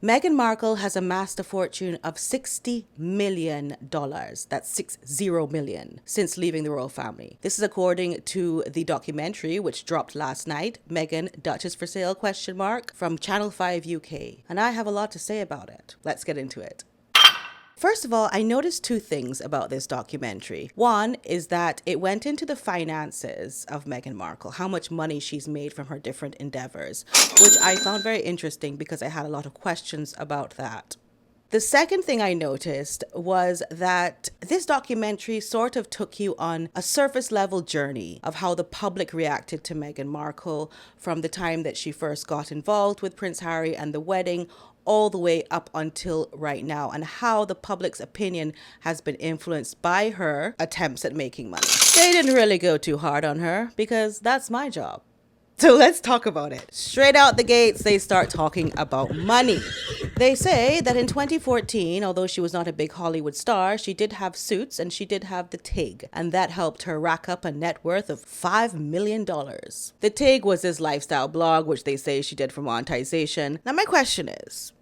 Meghan Markle has amassed a fortune of $60 million. That's 60 million since leaving the royal family. This is according to the documentary which dropped last night, Meghan, Duchess for Sale, ? From Channel 5 UK. And I have a lot to say about it. Let's get into it. First of all, I noticed two things about this documentary. One is that it went into the finances of Meghan Markle, how much money she's made from her different endeavors, which I found very interesting because I had a lot of questions about that. The second thing I noticed was that this documentary sort of took you on a surface level journey of how the public reacted to Meghan Markle from the time that she first got involved with Prince Harry and the wedding all the way up until right now, and how the public's opinion has been influenced by her attempts at making money. They didn't really go too hard on her because that's my job. So let's talk about it. Straight out the gates, they start talking about money. They say that in 2014, although she was not a big Hollywood star, she did have Suits and she did have the TIG. And that helped her rack up a net worth of $5 million. The TIG was this lifestyle blog, which they say she did for monetization. Now my question is,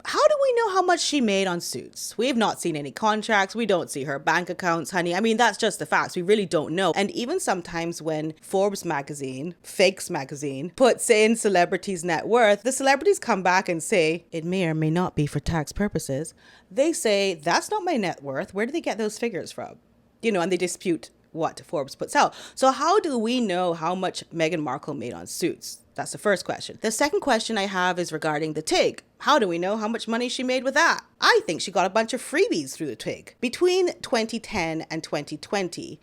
how do we know how much she made on Suits? We have not seen any contracts. We don't see her bank accounts, honey. I mean, that's just the facts. We really don't know. And even sometimes when Forbes magazine, Fakes magazine, puts in celebrities' net worth, the celebrities come back and say, it may or may not be for tax purposes. They say, that's not my net worth. Where do they get those figures from? And they dispute what Forbes puts out. So how do we know how much Meghan Markle made on Suits? That's the first question. The second question I have is regarding the TIG. How do we know how much money she made with that? I think she got a bunch of freebies through the TIG. Between 2010 and 2020,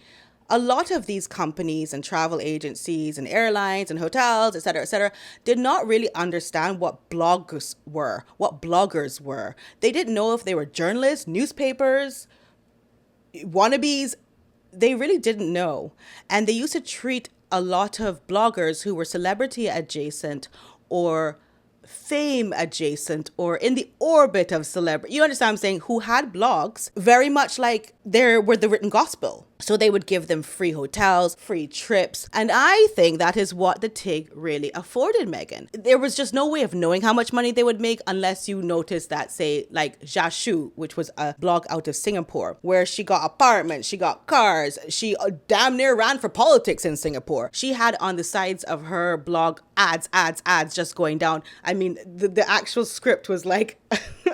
a lot of these companies and travel agencies and airlines and hotels, etc., did not really understand what bloggers were. They didn't know if they were journalists, newspapers, wannabes. They really didn't know. And they used to treat a lot of bloggers who were celebrity adjacent or fame adjacent or in the orbit of celebrity, you understand what I'm saying, who had blogs very much like they were the written gospel. So they would give them free hotels, free trips. And I think that is what the TIG really afforded Meghan. There was just no way of knowing how much money they would make unless you noticed that, say, like Jashu, which was a blog out of Singapore, where she got apartments, she got cars, she damn near ran for politics in Singapore. She had on the sides of her blog ads just going down. I mean, the actual script was like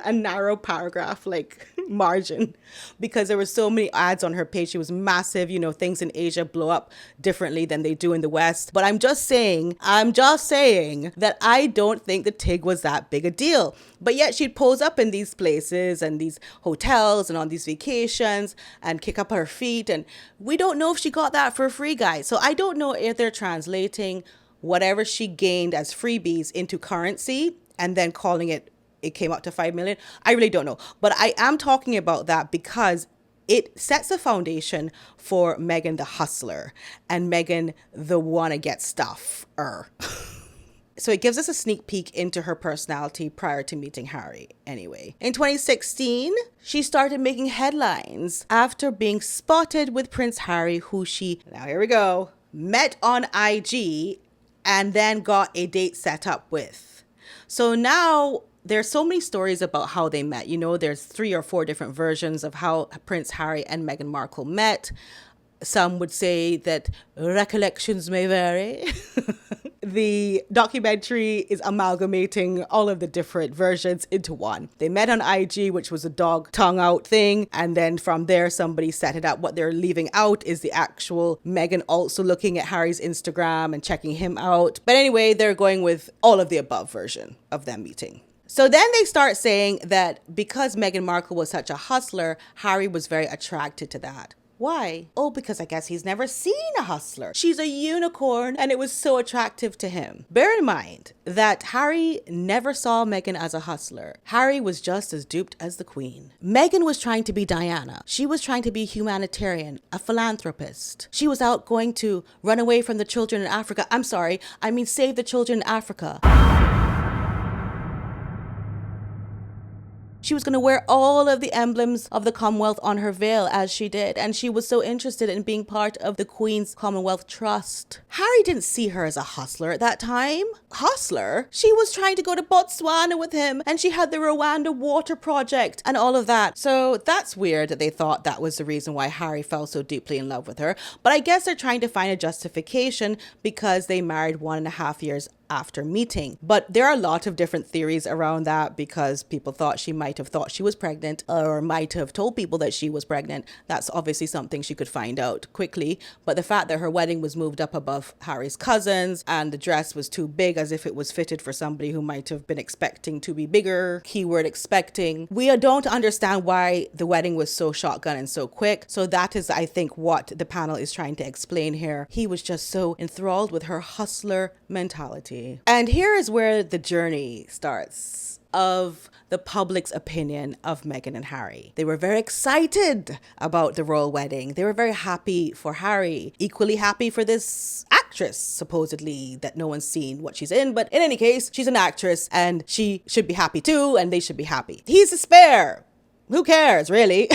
a narrow paragraph, like margin, because there were so many ads on her page. She was massive. Things in Asia blow up differently than they do in the West. But I'm just saying that I don't think the TIG was that big a deal. But yet she'd pose up in these places and these hotels and on these vacations and kick up her feet. And we don't know if she got that for free, guys. So I don't know if they're translating whatever she gained as freebies into currency and then calling it came up to 5 million. I really don't know. But I am talking about that because it sets a foundation for Meghan the hustler and Meghan the wanna get stuff. So it gives us a sneak peek into her personality prior to meeting Harry anyway. In 2016, she started making headlines after being spotted with Prince Harry, who she, now here we go, met on IG and then got a date set up with. So now there's so many stories about how they met. There's 3 or 4 different versions of how Prince Harry and Meghan Markle met. Some would say that recollections may vary. The documentary is amalgamating all of the different versions into one. They met on IG, which was a dog tongue out thing. And then from there, somebody set it up. What they're leaving out is the actual Meghan also looking at Harry's Instagram and checking him out. But anyway, they're going with all of the above version of them meeting. So then they start saying that because Meghan Markle was such a hustler, Harry was very attracted to that. Why? Oh, because I guess he's never seen a hustler. She's a unicorn and it was so attractive to him. Bear in mind that Harry never saw Meghan as a hustler. Harry was just as duped as the Queen. Meghan was trying to be Diana. She was trying to be humanitarian, a philanthropist. She was out going to run away from the children in Africa. Save the children in Africa. She was going to wear all of the emblems of the Commonwealth on her veil as she did. And she was so interested in being part of the Queen's Commonwealth Trust. Harry didn't see her as a hustler at that time. Hustler? She was trying to go to Botswana with him, and she had the Rwanda water project and all of that. So that's weird that they thought that was the reason why Harry fell so deeply in love with her. But I guess they're trying to find a justification because they married 1.5 years after meeting. But there are a lot of different theories around that, because people thought she might have thought she was pregnant or might have told people that she was pregnant. That's obviously something she could find out quickly. But the fact that her wedding was moved up above Harry's cousins and the dress was too big, as if it was fitted for somebody who might have been expecting to be bigger, keyword expecting. We don't understand why the wedding was so shotgun and so quick. So that is, I think, what the panel is trying to explain here. He was just so enthralled with her hustler mentality. And here is where the journey starts of the public's opinion of Meghan and Harry. They were very excited about the royal wedding. They were very happy for Harry, equally happy for this actress, supposedly, that no one's seen what she's in. But in any case, she's an actress and she should be happy too, and they should be happy. He's a spare. Who cares, really?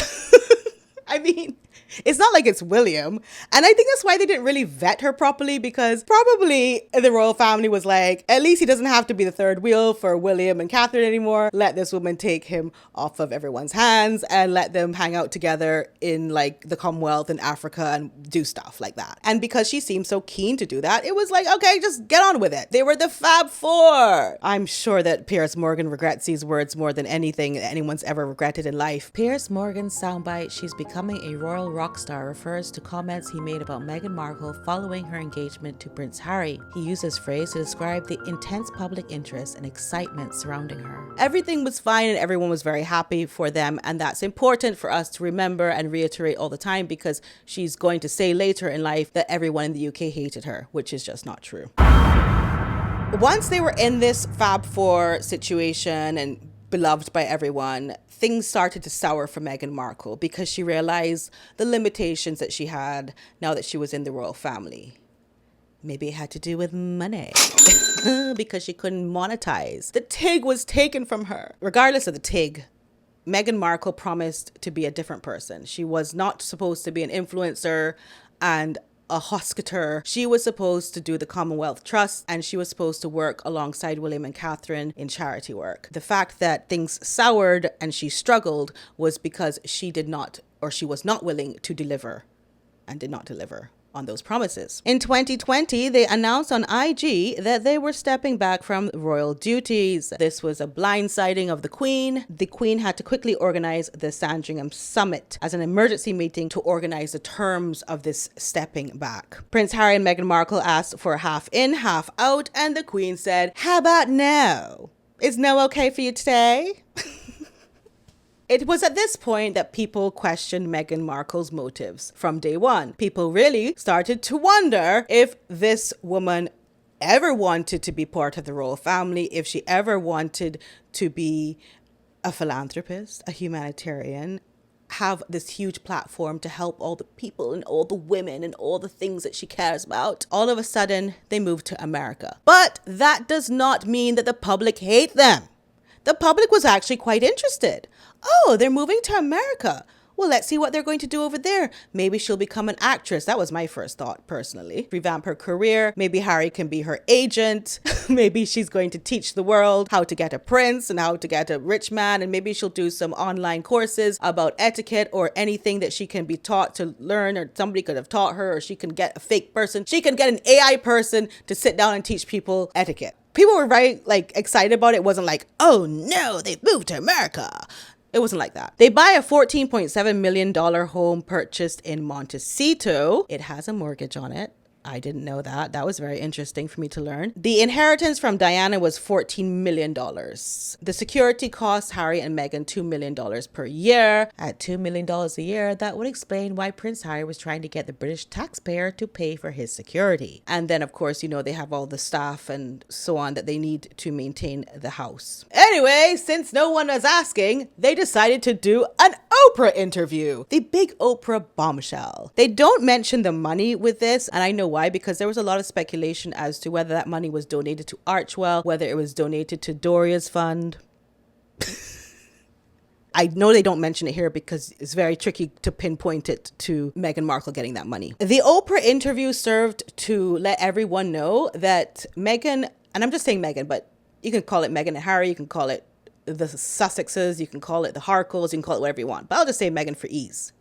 I mean, it's not like it's William. And I think that's why they didn't really vet her properly, because probably the royal family was like, at least he doesn't have to be the third wheel for William and Catherine anymore. Let this woman take him off of everyone's hands and let them hang out together in like the Commonwealth in Africa and do stuff like that. And because she seemed so keen to do that, it was like, okay, just get on with it. They were the Fab Four. I'm sure that Piers Morgan regrets these words more than anything anyone's ever regretted in life. Piers Morgan's soundbite, "She's becoming a royal rock star," refers to comments he made about Meghan Markle following her engagement to Prince Harry. He used this phrase to describe the intense public interest and excitement surrounding her. Everything was fine and everyone was very happy for them, and that's important for us to remember and reiterate all the time, because she's going to say later in life that everyone in the UK hated her, which is just not true. Once they were in this Fab Four situation and beloved by everyone, things started to sour for Meghan Markle, because she realized the limitations that she had now that she was in the royal family. Maybe it had to do with money, because she couldn't monetize. The TIG was taken from her. Regardless of the TIG, Meghan Markle promised to be a different person. She was not supposed to be an influencer and a hoskater. She was supposed to do the Commonwealth Trust, and she was supposed to work alongside William and Catherine in charity work. The fact that things soured and she struggled was because she did not, or she was not willing to deliver, and did not deliver on those promises. In 2020, they announced on IG that they were stepping back from royal duties. This was a blindsiding of the Queen. The Queen had to quickly organize the Sandringham Summit as an emergency meeting to organize the terms of this stepping back. Prince Harry and Meghan Markle asked for half in, half out, and the Queen said, "How about no? Is no okay for you today?" It was at this point that people questioned Meghan Markle's motives from day one. People really started to wonder if this woman ever wanted to be part of the royal family, if she ever wanted to be a philanthropist, a humanitarian, have this huge platform to help all the people and all the women and all the things that she cares about. All of a sudden, they moved to America. But that does not mean that the public hate them. The public was actually quite interested. Oh, they're moving to America. Well, let's see what they're going to do over there. Maybe she'll become an actress. That was my first thought, personally. Revamp her career. Maybe Harry can be her agent. Maybe she's going to teach the world how to get a prince and how to get a rich man. And maybe she'll do some online courses about etiquette or anything that she can be taught to learn, or somebody could have taught her, or she can get a fake person. She can get an AI person to sit down and teach people etiquette. People were very excited about it. It wasn't like, oh no, they've moved to America. It wasn't like that. They buy a $14.7 million home purchased in Montecito. It has a mortgage on it. I didn't know that. That was very interesting for me to learn. The inheritance from Diana was $14 million. The security cost Harry and Meghan $2 million per year. At $2 million a year, that would explain why Prince Harry was trying to get the British taxpayer to pay for his security. And then, of course, they have all the staff and so on that they need to maintain the house. Anyway, since no one was asking, they decided to do an Oprah interview. The big Oprah bombshell. They don't mention the money with this, and I know why, because there was a lot of speculation as to whether that money was donated to Archwell, whether it was donated to Doria's fund. I know they don't mention it here because it's very tricky to pinpoint it to Meghan Markle getting that money. The Oprah interview served to let everyone know that Meghan, and I'm just saying Meghan, but you can call it Meghan and Harry, you can call it the Sussexes, you can call it the Harkles, you can call it whatever you want, but I'll just say Meghan for ease.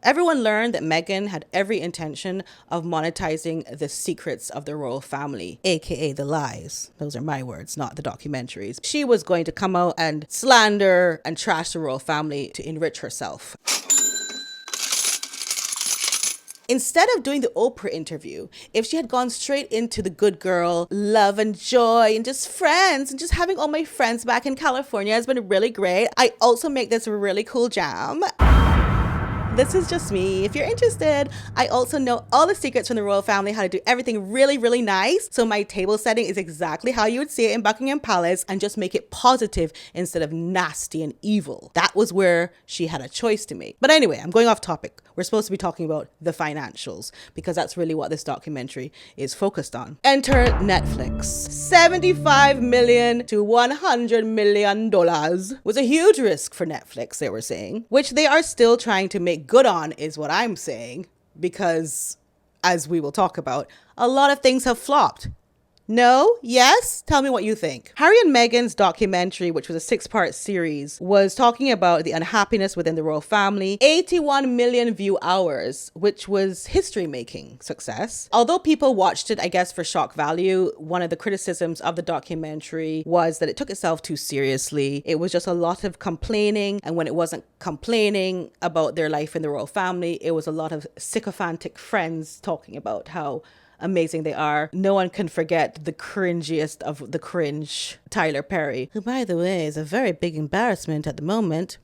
Everyone learned that Meghan had every intention of monetizing the secrets of the royal family, aka the lies. Those are my words, not the documentaries. She was going to come out and slander and trash the royal family to enrich herself. Instead of doing the Oprah interview, if she had gone straight into the good girl, love and joy and just friends and just having all my friends back in California has been really great. I also make this really cool jam. This is just me. If you're interested, I also know all the secrets from the royal family, how to do everything really, really nice. So my table setting is exactly how you would see it in Buckingham Palace, and just make it positive instead of nasty and evil. That was where she had a choice to make. But anyway, I'm going off topic. We're supposed to be talking about the financials because that's really what this documentary is focused on. Enter Netflix. $75 million to $100 million was a huge risk for Netflix, they were saying, which they are still trying to make good on, is what I'm saying, because as we will talk about, a lot of things have flopped. No? Yes? Tell me what you think. Harry and Meghan's documentary, which was a 6-part series, was talking about the unhappiness within the royal family. 81 million view hours, which was history-making success. Although people watched it, I guess, for shock value, one of the criticisms of the documentary was that it took itself too seriously. It was just a lot of complaining, and when it wasn't complaining about their life in the royal family, it was a lot of sycophantic friends talking about how amazing they are. No one can forget the cringiest of the cringe, Tyler Perry, who, by the way, is a very big embarrassment at the moment.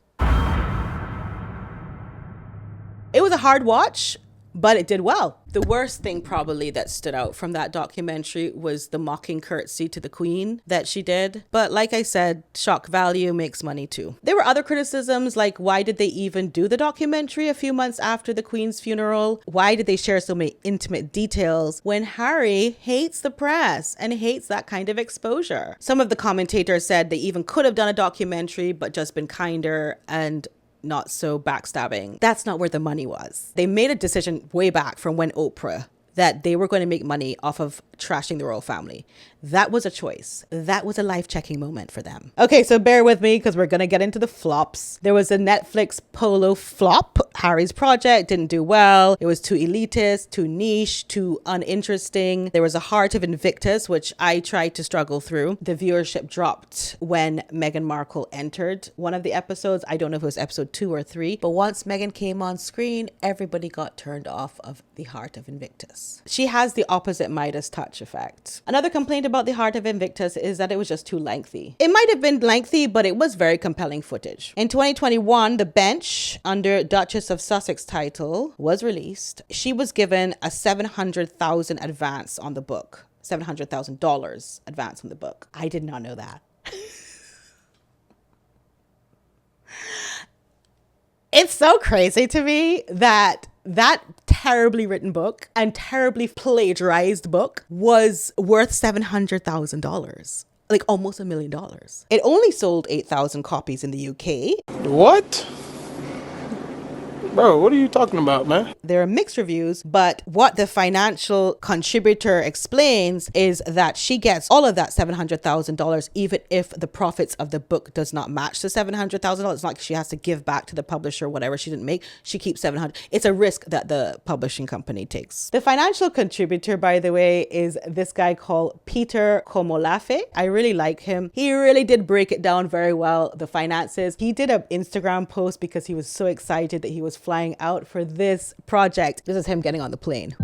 It was a hard watch, but it did well. The worst thing probably that stood out from that documentary was the mocking curtsy to the Queen that she did. But like I said, shock value makes money too. There were other criticisms, like why did they even do the documentary a few months after the Queen's funeral? Why did they share so many intimate details when Harry hates the press and hates that kind of exposure? Some of the commentators said they even could have done a documentary but just been kinder and not so backstabbing. That's not where the money was. They made a decision way back from when Oprah that they were going to make money off of trashing the royal family. That was a choice. That was a life-checking moment for them. Okay, so bear with me because we're going to get into the flops. There was a Netflix Polo flop. Harry's project didn't do well. It was too elitist, too niche, too uninteresting. There was a Heart of Invictus, which I tried to struggle through. The viewership dropped when Meghan Markle entered one of the episodes. I don't know if it was episode 2 or 3, but once Meghan came on screen, everybody got turned off of the Heart of Invictus. She has the opposite Midas touch effect. Another complaint about the Heart of Invictus is that it was just too lengthy. It might have been lengthy, but it was very compelling footage. In 2021, The Bench, under Duchess of Sussex title, was released. She was given a $700,000 advance on the book. $700,000 advance on the book. I did not know that. It's so crazy to me that that terribly written book and terribly plagiarized book was worth $700,000. Like almost $1 million. It only sold 8,000 copies in the UK. What? Bro, what are you talking about, man? There are mixed reviews, but what the financial contributor explains is that she gets all of that $700,000 even if the profits of the book does not match the $700,000. It's not like she has to give back to the publisher whatever she didn't make. She keeps $700,000. It's a risk that the publishing company takes. The financial contributor, by the way, is this guy called Peter Komolafe. I really like him. He really did break it down very well, the finances. He did an Instagram post because he was so excited that he was flying out for this project. This is him getting on the plane.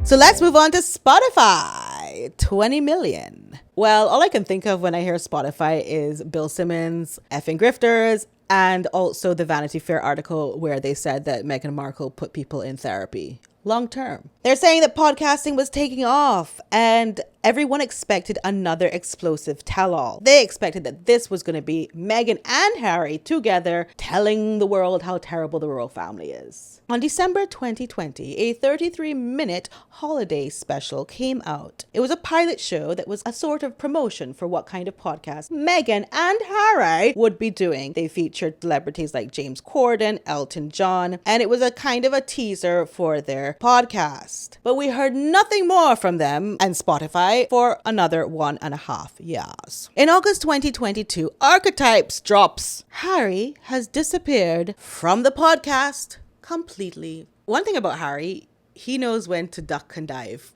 So let's move on to Spotify. 20 million. Well, all I can think of when I hear Spotify is Bill Simmons, effing grifters, and also the Vanity Fair article where they said that Meghan Markle put people in therapy long term. They're saying that podcasting was taking off and everyone expected another explosive tell-all. They expected that this was going to be Meghan and Harry together telling the world how terrible the royal family is. On December 2020, a 33-minute holiday special came out. It was a pilot show that was a sort of promotion for what kind of podcast Meghan and Harry would be doing. They featured celebrities like James Corden, Elton John, and it was a kind of a teaser for their podcast. But we heard nothing more from them and Spotify for another 1.5 years. In August 2022, Archetypes drops. Harry has disappeared from the podcast completely. One thing about Harry, he knows when to duck and dive.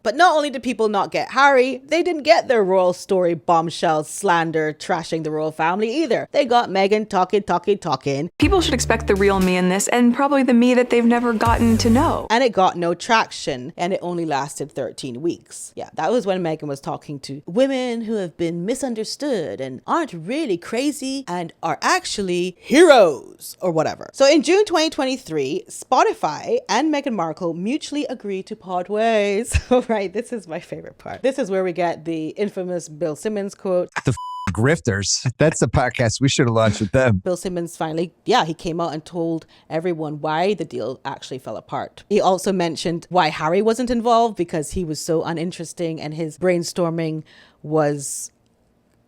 But not only did people not get Harry, they didn't get their royal story bombshell slander trashing the royal family either. They got Meghan talking. People should expect the real me in this, and probably the me that they've never gotten to know. And it got no traction, and it only lasted 13 weeks. Yeah, that was when Meghan was talking to women who have been misunderstood and aren't really crazy and are actually heroes or whatever. So in June 2023, Spotify and Meghan Markle mutually agreed to part ways. Right, this is my favorite part. This is where we get the infamous Bill Simmons quote. The grifters. That's the podcast we should have launched with them. Bill Simmons finally, he came out and told everyone why the deal actually fell apart. He also mentioned why Harry wasn't involved because he was so uninteresting and his brainstorming was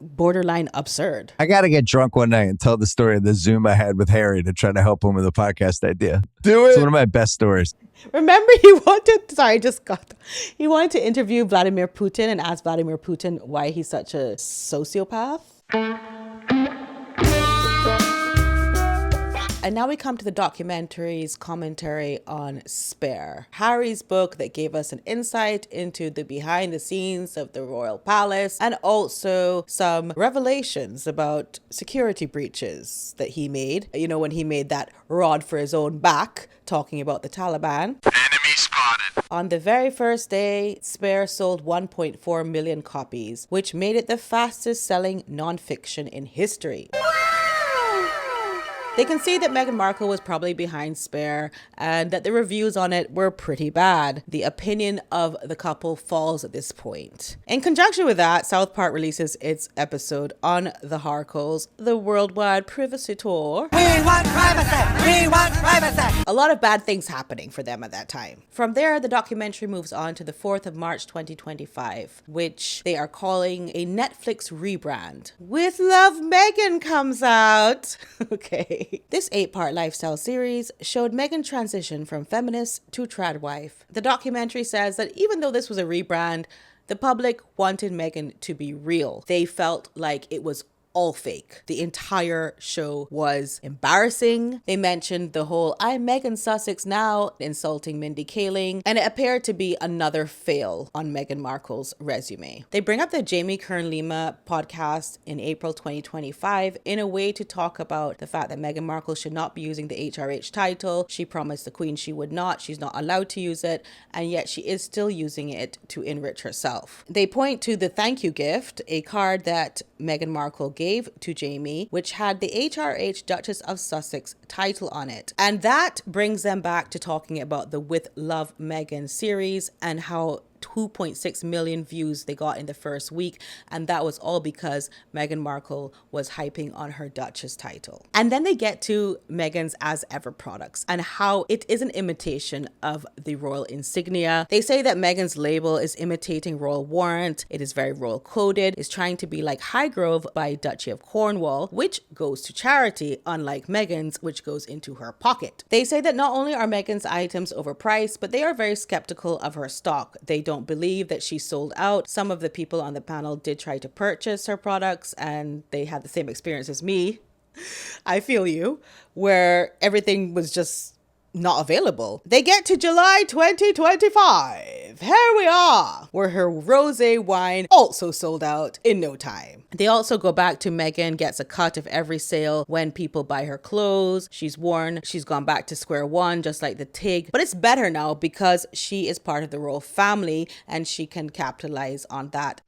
borderline absurd. I got to get drunk one night and tell the story of the Zoom I had with Harry to try to help him with a podcast idea. Do it. It's one of my best stories. Remember, he wanted to interview Vladimir Putin and ask Vladimir Putin why he's such a sociopath. And now we come to the documentary's commentary on Spare, Harry's book that gave us an insight into the behind the scenes of the royal palace and also some revelations about security breaches that he made. You know, when he made that rod for his own back, talking about the Taliban. Enemy spotted. On the very first day, Spare sold 1.4 million copies, which made it the fastest selling nonfiction in history. They can see that Meghan Markle was probably behind Spare and that the reviews on it were pretty bad. The opinion of the couple falls at this point. In conjunction with that, South Park releases its episode on the Harkles, the worldwide privacy tour. We want privacy! We want privacy! A lot of bad things happening for them at that time. From there, the documentary moves on to the 4th of March 2025, which they are calling a Netflix rebrand. With Love, Meghan comes out. Okay. This 8-part lifestyle series showed Meghan transition from feminist to trad wife. The documentary says that even though this was a rebrand, the public wanted Meghan to be real. They felt like it was all fake. The entire show was embarrassing. They mentioned the whole "I'm Meghan Sussex now" insulting Mindy Kaling, and it appeared to be another fail on Meghan Markle's resume. They bring up the Jamie Kern-Lima podcast in April 2025 in a way to talk about the fact that Meghan Markle should not be using the HRH title. She promised the Queen she would not. She's not allowed to use it, and yet she is still using it to enrich herself. They point to the thank you gift, a card that Meghan Markle gave to Jamie, which had the HRH Duchess of Sussex title on it. And that brings them back to talking about the With Love Meghan series and how 2.6 million views they got in the first week, and that was all because Meghan Markle was hyping on her Duchess title. And then they get to Meghan's As Ever products and how it is an imitation of the royal insignia. They say that Meghan's label is imitating royal warrant, it is very royal coded, it's trying to be like Highgrove by Duchy of Cornwall, which goes to charity, unlike Meghan's, which goes into her pocket. They say that not only are Meghan's items overpriced, but they are very skeptical of her stock. They don't believe that she sold out. Some of the people on the panel did try to purchase her products and they had the same experience as me. I feel you, where everything was just not available. They get to July 2025. Here we are, where her rosé wine also sold out in no time. They also go back to Meghan gets a cut of every sale when people buy her clothes. She's gone back to square one, just like the Tig. But it's better now because she is part of the royal family and she can capitalize on that.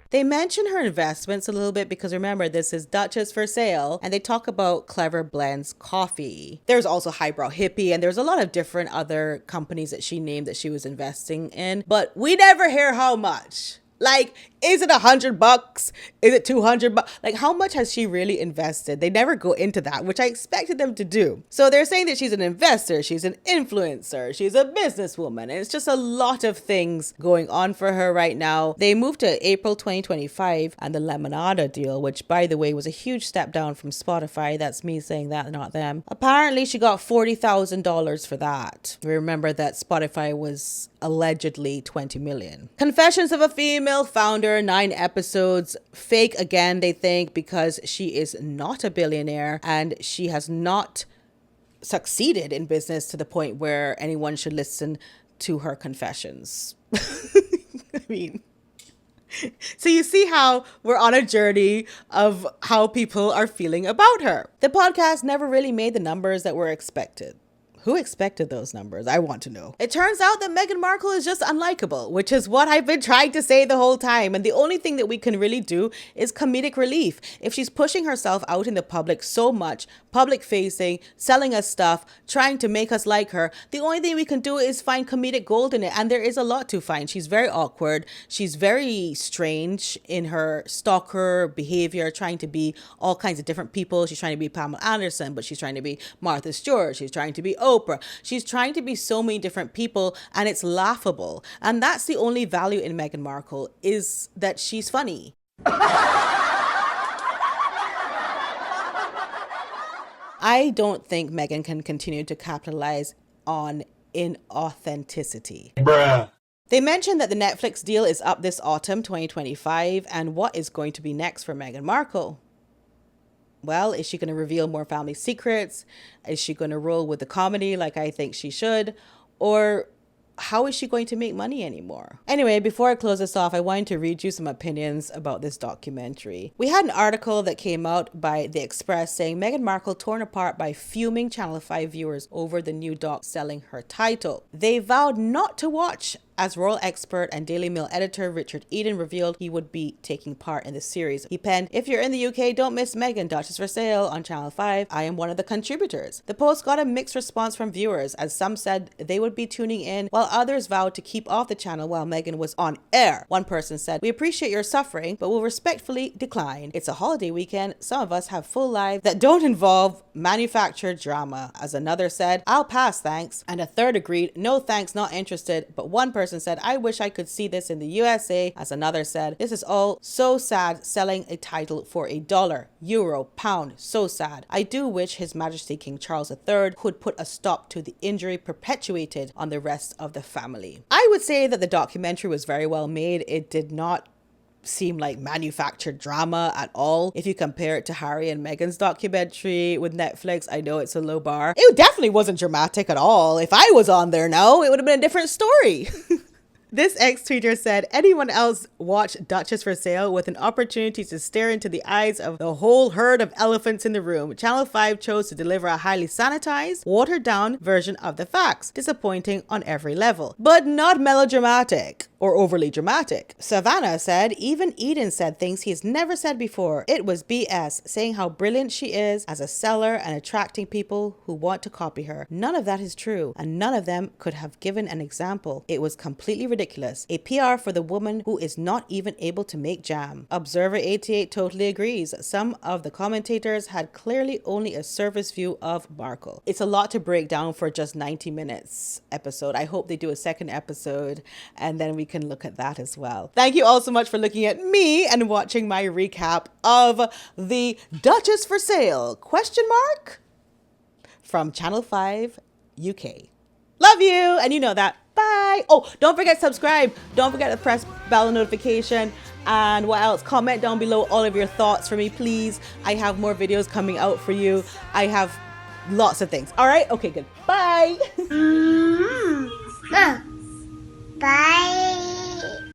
They mention her investments a little bit because remember, this is Duchess for sale, and they talk about Clever Blends coffee. There's also Highbrow Hippie, and there's a lot of different other companies that she named that she was investing in, but we never hear how much. Like, is it $100? Is it $200? Like, how much has she really invested? They never go into that, which I expected them to do. So they're saying that she's an investor, she's an influencer, she's a businesswoman, and it's just a lot of things going on for her right now. They moved to April 2025 and the Lemonada deal, which by the way was a huge step down from Spotify. That's me saying that, not them. Apparently she got $40,000 for that. Remember that Spotify was allegedly 20 million. Confessions of a Female Founder, 9 episodes. Fake again, they think, because she is not a billionaire and she has not succeeded in business to the point where anyone should listen to her confessions. I mean, so you see how we're on a journey of how people are feeling about her. The podcast never really made the numbers that were expected. Who expected those numbers? I want to know. It turns out that Meghan Markle is just unlikable, which is what I've been trying to say the whole time. And the only thing that we can really do is comedic relief. If she's pushing herself out in the public so much, public facing, selling us stuff, trying to make us like her, the only thing we can do is find comedic gold in it. And there is a lot to find. She's very awkward. She's very strange in her stalker behavior, trying to be all kinds of different people. She's trying to be Pamela Anderson, but she's trying to be Martha Stewart. She's trying to be Oprah. She's trying to be so many different people, and it's laughable. And that's the only value in Meghan Markle, is that she's funny. I don't think Meghan can continue to capitalize on inauthenticity. Bruh. They mentioned that the Netflix deal is up this autumn 2025, and what is going to be next for Meghan Markle? Well, is she going to reveal more family secrets? Is she going to roll with the comedy like I think she should? Or how is she going to make money anymore? Anyway, before I close this off, I wanted to read you some opinions about this documentary. We had an article that came out by The Express saying Meghan Markle torn apart by fuming Channel 5 viewers over the new doc selling her title. They vowed not to watch, as royal expert and Daily Mail editor Richard Eden revealed he would be taking part in the series. He penned, "If you're in the UK, don't miss Meghan, Duchess for Sale on Channel 5. I am one of the contributors." The post got a mixed response from viewers, as some said they would be tuning in, while others vowed to keep off the channel while Meghan was on air. One person said, "We appreciate your suffering, but will respectfully decline. It's a holiday weekend. Some of us have full lives that don't involve manufactured drama." As another said, "I'll pass, thanks." And a third agreed, "No thanks, not interested." But one person said, "I wish I could see this in the USA." As another said, "This is all so sad, selling a title for $1, euro, pound, so sad. I do wish His Majesty King Charles III could put a stop to the injury perpetuated on the rest of the family." I would say that the documentary was very well made. It did not seem like manufactured drama at all. If you compare it to Harry and Meghan's documentary with Netflix, I know it's a low bar. It definitely wasn't dramatic at all. If I was on there now, it would have been a different story. This ex-tweeter said, "Anyone else watch Duchess for Sale with an opportunity to stare into the eyes of the whole herd of elephants in the room? Channel 5 chose to deliver a highly sanitized, watered-down version of the facts. Disappointing on every level, but not melodramatic or overly dramatic." Savannah said, "Even Eden said things he's never said before. It was BS, saying how brilliant she is as a seller and attracting people who want to copy her. None of that is true, and none of them could have given an example. It was completely ridiculous. A PR for the woman who is not even able to make jam." Observer 88 totally agrees. Some of the commentators had clearly only a surface view of Markle. It's a lot to break down for just 90 minutes episode. I hope they do a second episode and then we can look at that as well. Thank you all so much for looking at me and watching my recap of the Duchess for Sale ? From Channel 5 UK. Love you, and you know that. Bye. Oh, don't forget to subscribe. Don't forget to press bell notification. And what else? Comment down below all of your thoughts for me, please. I have more videos coming out for you. I have lots of things. All right? Okay, good. Bye. Bye.